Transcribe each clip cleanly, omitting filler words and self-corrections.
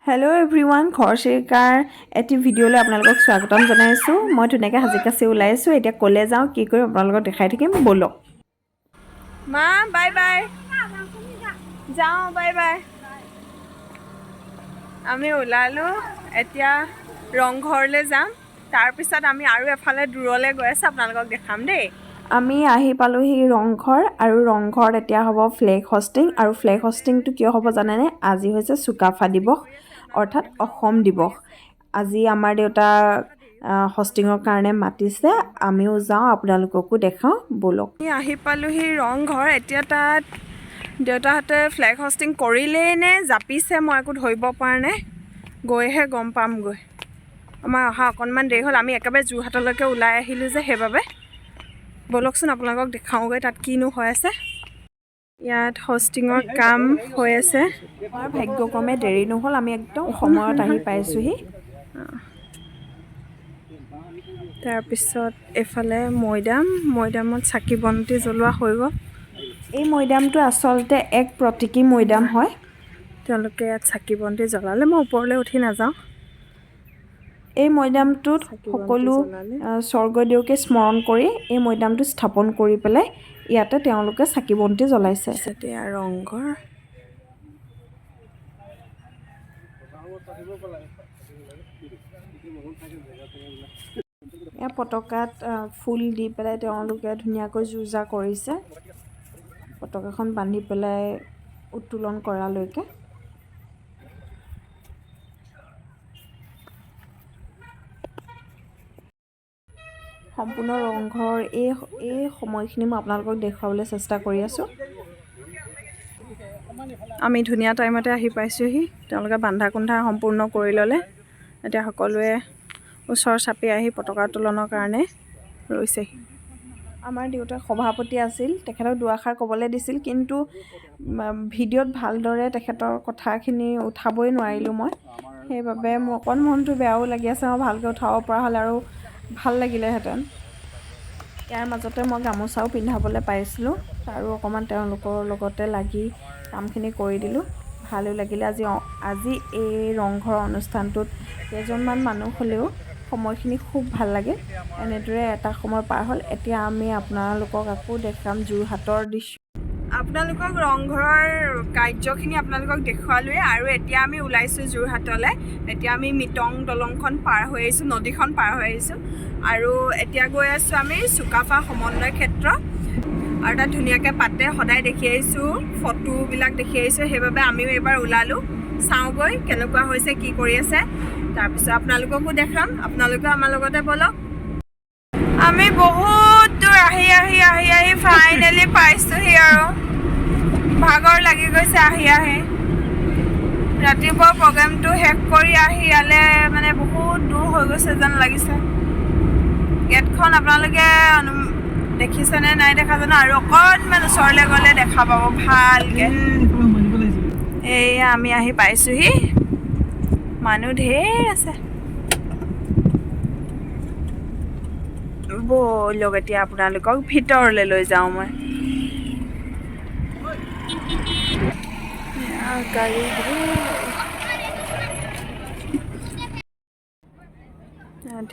Hello' everyone ঘৰচিৰিকাৰ এটি ভিডিঅ'লৈ আপোনালোকক স্বাগতম জনাইছোঁ। মই ধুনীয়াকৈ সাজি কাচি ওলাইছোঁ। এতিয়া ক'লে যাওঁ কি কৰিম আপোনালোকক দেখাই থাকিম ব'লক। মা বাই বাই, যাওঁ বাই বাই। আমি ওলালোঁ, এতিয়া ৰংঘৰলৈ যাম। তাৰপিছত আমি আৰু এফালে দূৰলৈ গৈ আছোঁ, আপোনালোকক দেখাম দেই। আমি আহি পালোঁহি ৰংঘৰ, আৰু ৰংঘৰত এতিয়া হ'ব ফ্লেগ হষ্টিং। আৰু ফ্লেগ হষ্টিংটো কিয় হ'ব জানেনে? আজি হৈছে চুকাফা দিৱস, অৰ্থাৎ অসম দিৱস। আজি আমাৰ দেউতা হষ্টিঙৰ কাৰণে মাতিছে, আমিও যাওঁ, আপোনালোককো দেখাওঁ ব'লক। আমি আহি পালোঁহি ৰংঘৰ। এতিয়া তাত দেউতাহঁতে ফ্লেগ হষ্টিং কৰিলেই নে জাপিছে মই একো ধৰিব পৰা নাই, গৈহে গম পামগৈ। আমাৰ অহা অকণমান দেৰি হ'ল, আমি একেবাৰে যোৰহাটলৈকে ওলাই আহিলোঁ যে, সেইবাবে ব'লকচোন আপোনালোকক দেখাওঁগৈ তাত কিনো হৈ আছে। ইয়াত হষ্টিঙৰ কাম হৈ আছে। আমাৰ ভাগ্যক্ৰমে দেৰি নহ'ল, আমি একদম সময়ত আহি পাইছোঁহি। তাৰপিছত এইফালে মৈদামত চাকি বন্তি জ্বলোৱা হৈ গ'ল। এই মৈদামটো আচলতে এক প্ৰতীকী মৈদাম হয়। তেওঁলোকে ইয়াত চাকি বন্তি জ্বলালে, মই ওপৰলৈ উঠি নাযাওঁ। এই মৈদামটোত সকলো স্বৰ্গদেউকে স্মৰণ কৰি এই মৈদামটো স্থাপন কৰি পেলাই ইয়াতে তেওঁলোকে চাকি বন্তি জ্বলাইছে। এতিয়া ৰংঘৰ। এয়া পতাকাত ফুল দি পেলাই তেওঁলোকে ধুনীয়াকৈ যো-জা কৰিছে, পতাকাখন বান্ধি পেলাই উত্তোলন কৰালৈকে। সম্পূৰ্ণ ৰংঘৰৰ এই সময়খিনি মই আপোনালোকক দেখুৱাবলৈ চেষ্টা কৰি আছোঁ। আমি ধুনীয়া টাইমতে আহি পাইছোঁহি। তেওঁলোকে বান্ধা কুন্ধা সম্পূৰ্ণ কৰি ল'লে। এতিয়া সকলোৱে ওচৰ চাপি আহি পতাকা উত্তোলনৰ কাৰণে ৰৈছেহি। আমাৰ দেউতাৰ সভাপতি আছিল, তেখেতক দুআষাৰ ক'বলৈ দিছিল, কিন্তু ভিডিঅ'ত ভালদৰে তেখেতৰ কথাখিনি উঠাবই নোৱাৰিলোঁ মই। সেইবাবে মোৰ অকণ মনটো বেয়াও লাগি আছে, মই ভালকৈ উঠাব পৰা হ'লে আৰু ভাল লাগিলেহেঁতেন। ইয়াৰ মাজতে মই গামোচাও পিন্ধাবলৈ পাইছিলোঁ, আৰু অকণমান তেওঁলোকৰ লগতে লাগি কামখিনি কৰি দিলোঁ, ভালো লাগিলে। আজি এই ৰংঘৰ অনুষ্ঠানটোত কেইজনমান মানুহ হ'লেও সময়খিনি খুব ভাল লাগে। এনেদৰে এটা সময় পাৰ হ'ল। এতিয়া আমি আপোনালোকক আকৌ দেখাম যোৰহাটৰ দৃশ্য। আপোনালোকক ৰংঘৰৰ কাৰ্যখিনি আপোনালোকক দেখুৱালোৱে, আৰু এতিয়া আমি ওলাইছোঁ যোৰহাটলৈ। এতিয়া আমি মিটং দলংখন পাৰ হৈ আহিছোঁ, নদীখন পাৰ হৈ আহিছোঁ, আৰু এতিয়া গৈ আছোঁ আমি চুকাফা সমন্বয় ক্ষেত্ৰ। আৰু তাত ধুনীয়াকৈ পাতে, সদায় দেখি আহিছোঁ, ফটোবিলাক দেখি আহিছোঁ, সেইবাবে আমিও এইবাৰ ওলালোঁ, চাওঁগৈ কেনেকুৱা হৈছে, কি কৰি আছে। তাৰপিছত আপোনালোককো দেখাম, আপোনালোকেও আমাৰ লগতে ব'লক। আমি বহুত দূৰ আহি ফাইনেলি পাইছোঁহি, আৰু ভাগৰ লাগি গৈছে আহি। ৰাতিপুৱা প্ৰগ্ৰেমটো শেষ কৰি আহি ইয়ালৈ মানে বহুত দূৰ হৈ গৈছে যেন লাগিছে। গেটখন আপোনালোকে দেখিছেনে নাই দেখা জানো, আৰু অকণমান ওচৰলৈ গ'লে দেখা পাব ভালকৈ। এয়া আমি আহি পাইছোঁহি, মানুহ ঢেৰ আছে। ব'লক এতিয়া আপোনালোকক ভিতৰলৈ লৈ যাওঁ মই। গাড়ী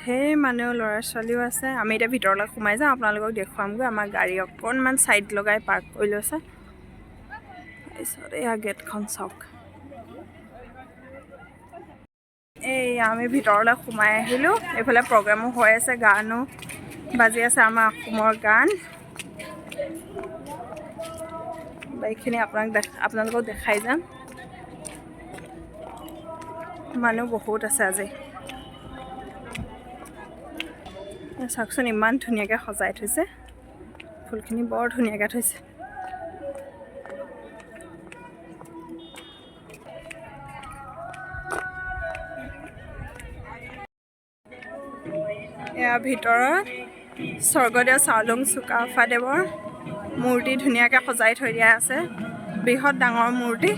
ঢেৰ মানুহ, ল'ৰা ছোৱালীও আছে। আমি এতিয়া ভিতৰলৈ সোমাই যাওঁ, আপোনালোকক দেখুৱামগৈ। আমাৰ গাড়ী অকণমান ছাইড লগাই পাৰ্ক কৰি লৈছে। তাৰপিছত এয়া গেটখন চাওক। আমি ভিতৰলৈ সোমাই আহিলোঁ। এইফালে প্ৰগ্ৰেমো হৈ আছে, গানো বাজি আছে, আমাৰ অসমৰ গান। এইখিনি আপোনালোকক দেখাই যাম। মানুহ বহুত আছে আজি। চাওকচোন ইমান ধুনীয়াকৈ সজাই থৈছে, ফুলখিনি বৰ ধুনীয়াকৈ থৈছে। এয়া ভিতৰত স্বৰ্গদেউ চাওলুং চুকাফা দেৱৰ মূৰ্তি ধুনীয়াকৈ সজাই থৈ দিয়া আছে, বৃহৎ ডাঙৰ মূৰ্তি।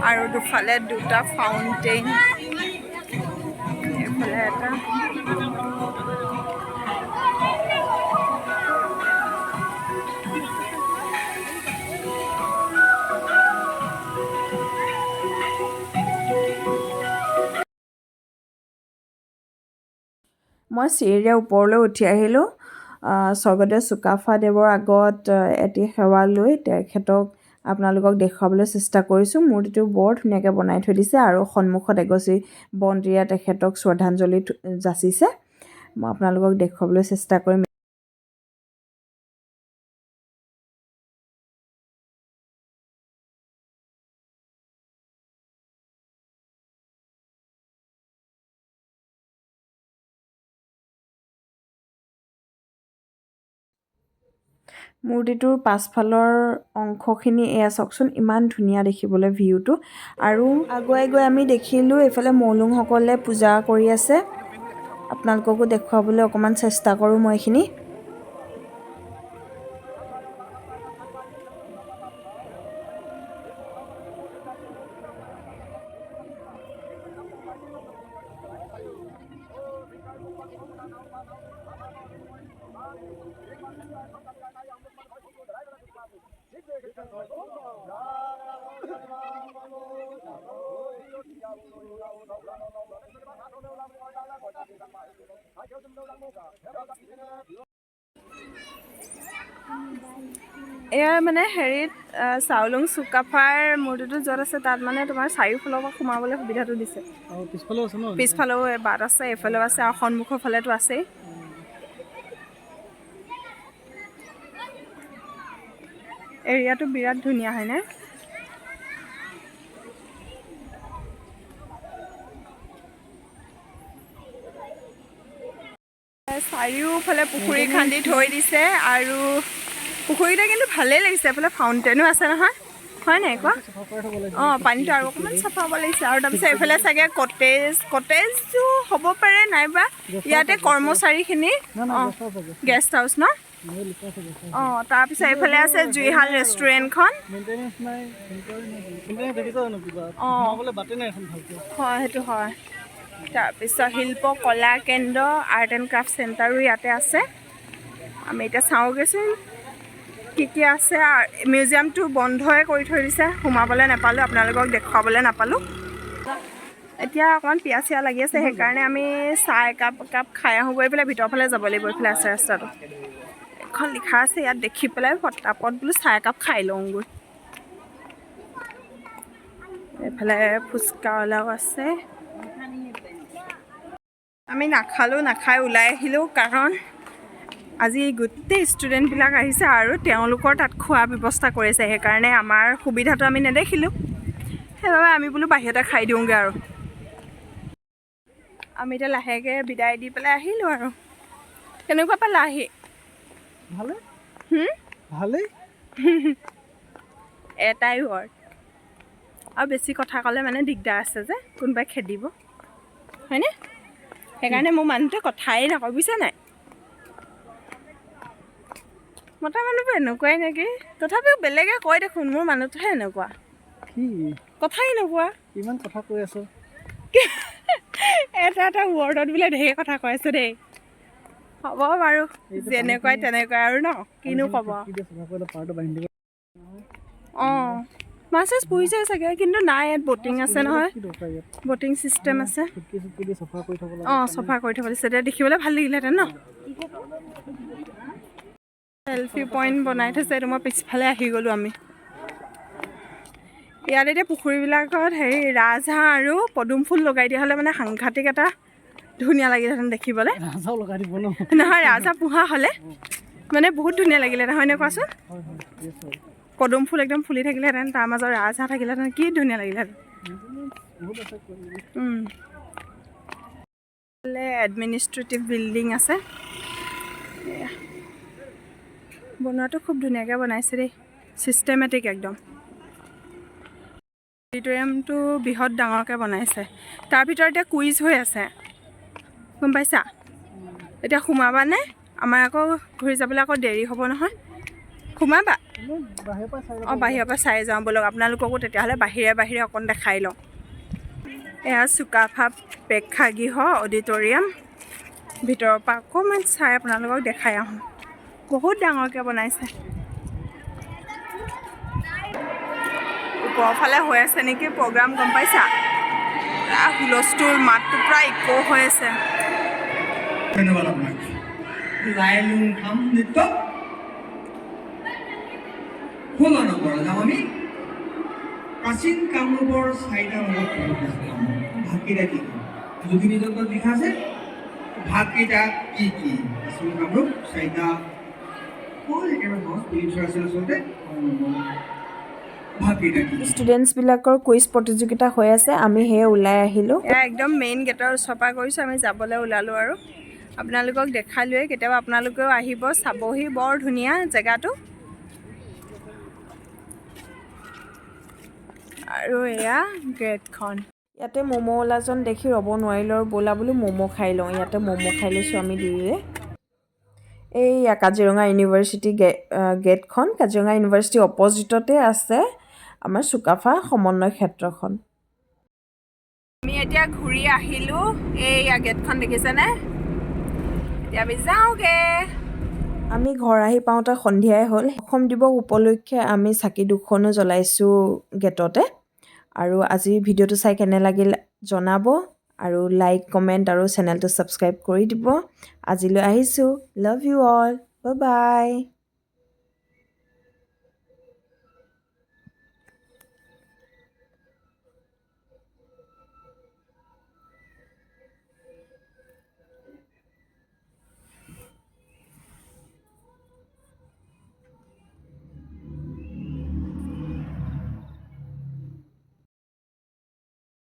আৰু আৰু দুফালে দুটা ফাউণ্টেইন, এইফালে এটা। মই চিৰিৰে ওপৰলৈ উঠি আহিলোঁ। স্বৰ্গদেউ চুকাফা দেৱৰ আগত এটি সেৱা লৈ তেখেতক আপোনালোকক দেখুৱাবলৈ চেষ্টা কৰিছোঁ। মূৰ্তিটো বৰ ধুনীয়াকৈ বনাই থৈ দিছে আৰু সন্মুখত এগছি বন্তিৰে তেখেতক শ্ৰদ্ধাঞ্জলি যাচিছে। মই আপোনালোকক দেখুৱাবলৈ চেষ্টা কৰিম। মূৰ্তিটোৰ পাছফালৰ অংশখিনি এয়া চাওকচোন, ইমান ধুনীয়া দেখিবলৈ ভিউটো। আৰু আগুৱাই গৈ আমি দেখিলোঁ এইফালে মৌলুংসকলে পূজা কৰি আছে। আপোনালোককো দেখুৱাবলৈ অকণমান চেষ্টা কৰোঁ মই এইখিনি। এয়া মানে হেৰিত চাউলুং চুকাফাৰ মূৰ্তিটো য'ত আছে তাত মানে তোমাৰ চাৰিওফালৰ পৰা সোমাবলৈ সুবিধাটো দিছে। পিছফালেও বাট আছে, এইফালেও আছে আৰু সন্মুখৰ ফালেতো আছেই। এৰিয়াটো বিৰাট ধুনীয়া হয়নে? চাৰিওফালে পুখুৰী খান্দি থৈ দিছে আৰু পুখুৰীতে কিন্তু ভালেই লাগিছে। এইফালে ফাউণ্টেইনো আছে নহয়, হয় নাই কোৱা? পানীটো আৰু অকণমান চাফা হ'ব লাগিছে। আৰু তাৰপিছত এইফালে চাগে কটেজটো হ'ব পাৰে, নাইবা ইয়াতে কৰ্মচাৰীখিনি গেষ্ট হাউচ ন? তাৰপিছত এইফালে আছে জুইশাল ৰেষ্টুৰেণ্টখন। হয়, সেইটো হয়। তাৰপিছত শিল্প কলা কেন্দ্ৰ, আৰ্ট এণ্ড ক্ৰাফ্ট চেণ্টাৰো ইয়াতে আছে। আমি এতিয়া চাওঁগৈচোন কি কি আছে। মিউজিয়ামটো বন্ধই কৰি থৈ দিছে, সোমাবলৈ নাপালোঁ, আপোনালোকক দেখুৱাবলৈ নাপালোঁ। এতিয়া অকণমান পিয়াচিয়া লাগি আছে, সেইকাৰণে আমি চাহ একাপ খাই আহোঁগৈ। পেলাই ভিতৰৰ ফালে যাব লাগিব, এইফালে আছে ৰাস্তাটো। এখন লিখা আছে ইয়াত, দেখি পেলাই পটাপট বোলো চাহ একাপ খাই লওঁগৈ। এইফালে ফুচকাৱালাও আছে। আমি নাখাই ওলাই আহিলোঁ, কাৰণ আজি গোটেই ষ্টুডেণ্টবিলাক আহিছে আৰু তেওঁলোকৰ তাত খোৱা ব্যৱস্থা কৰিছে। সেইকাৰণে আমাৰ সুবিধাটো আমি নেদেখিলোঁ, সেইবাবে আমি বোলো বাহিৰতে খাই দিওঁগৈ। আৰু আমি এতিয়া লাহেকৈ বিদায় দি পেলাই আহিলোঁ। আৰু কেনেকুৱা পালা আহি? ভালেই এটাই ৱৰ্ড, আৰু বেছি কথা ক'লে মানে দিগদাৰ আছে যে, কোনোবাই খেদিব, হয়নে? সেইকাৰণে মোৰ মানুহটোৱে কথাই নকয়, বুজিছা নাই? মতা মানুহবোৰ এনেকুৱাই নেকি? তথাপিও বেলেগে কয় দেখোন, মোৰ মানুহটোহে এনেকুৱা, কথাই নকোৱা। ইমান কথা কৈ আছো, এটা ৱৰ্ডত বোলে ঢেৰ কথা কৈ আছে দেই। হ'ব বাৰু, যেনেকুৱাই তেনেকুৱাই আৰু ন, কিনো ক'ব। মাছ চাছ পুহিছে চাগে, কিন্তু নাই, ইয়াত বটিং আছে নহয়, বটিং চিষ্টেম আছে। চফা কৰি থ'ব দিছে, তেতিয়া দেখিবলৈ ভাল লাগিলেহেঁতেন ন। চেল্ফি পইণ্ট বনাই থৈছে, এইটো মই পিছফালে আহি গ'লোঁ আমি। ইয়াত এতিয়া পুখুৰীবিলাকত ৰাজহাঁহ আৰু পদুম ফুল লগাই দিয়া হ'লে মানে সাংঘাতিক এটা ধুনীয়া লাগিলেহেঁতেন দেখিবলৈ। নহয়, ৰাজহাঁহ পোহা হ'লে মানে বহুত ধুনীয়া লাগিলেহেঁতেন, হয়নে কোৱাচোন? পদুম ফুল একদম ফুলি থাকিলেহেঁতেন, তাৰ মাজত ৰাজহাঁহ থাকিলেহেঁতেন, কি ধুনীয়া লাগিলেহেঁতেন। এডমিনিষ্ট্ৰেটিভ বিল্ডিং আছে, বনোৱাটো খুব ধুনীয়াকৈ বনাইছে দেই, ছিষ্টেমেটিক একদম। অডিটৰিয়ামটো বৃহৎ ডাঙৰকৈ বনাইছে, তাৰ ভিতৰত এতিয়া কুইজ হৈ আছে, গম পাইছা? এতিয়া সোমাবানে? আমাৰ আকৌ ঘূৰি যাবলৈ আকৌ দেৰি হ'ব নহয়, সোমাবা? অঁ বাহিৰৰ পৰা চাই যাওঁ ব'লক আপোনালোককো তেতিয়াহ'লে বাহিৰে অকণ দেখাই লওঁ এয়া চুকাফা প্ৰেক্ষাগৃহ অডিটৰিয়াম ভিতৰৰ পৰা অকণমান চাই আপোনালোকক দেখাই আহোঁ বহুত ডাঙৰকৈ বনাইছে ওপৰৰ ফালে হৈ আছে নেকি প্ৰগ্ৰাম গম পাইছা হুলস্থুল মাতটো প্ৰায় ইকো হৈ আছে ধন্যবাদ আপোনাক লাইলুং খাম নৃত্য 16 নম্বৰ যাম আমি প্ৰাচীন কামৰূপৰ চাৰিটা ভাগত ভাগকেইটা কি যোগিনী যন্ত্ৰত লিখা আছে ভাগকেইটা কি কি প্ৰাচীন কামৰূপ চাৰিটা একেবাৰে সহজ পুলিচৰ আছিল আচলতে ষ্টুডেণ্টছবিলাকৰ কুইজ প্ৰতিযোগিতা হৈ আছে আমি সেয়ে ওলাই আহিলোঁ এয়া একদম মেইন গেটৰ ওচৰৰ পৰা কৰিছোঁ আমি যাবলৈ ওলালোঁ আৰু আপোনালোকক দেখালোৱে কেতিয়াবা আপোনালোকেও আহিব চাবহি বৰ ধুনীয়া জেগাটো আৰু এয়া গেটখন ইয়াতে ম'ম'ৱালাজন দেখি ৰ'ব নোৱাৰিলোঁ আৰু ব'লা বোলো ম'ম' খাই লওঁ ইয়াতে ম'ম' খাই লৈছোঁ আমি দুয়োৰে এইয়া কাজিৰঙা ইউনিভাৰ্চিটি গেটখন কাজিৰঙা ইউনিভাৰ্চিটিৰ অপজিটতে আছে আমাৰ চুকাফা সমন্বয় ক্ষেত্ৰখন আমি এতিয়া ঘূৰি আহিলোঁ এইয়া গেটখন দেখিছেনে এতিয়া আমি যাওঁগে আমি ঘৰ আহি পাওঁতে সন্ধিয়াই হ'ল অসম দিৱস উপলক্ষে আমি চাকি দুখনো জ্বলাইছোঁ গেটতে আৰু আজিৰ ভিডিঅ'টো চাই কেনে লাগিল জনাব আৰু লাইক কমেণ্ট আৰু চেনেলটো ছাবস্ক্ৰাইব কৰি দিব আজিলৈ আহিছোঁ love you all bye bye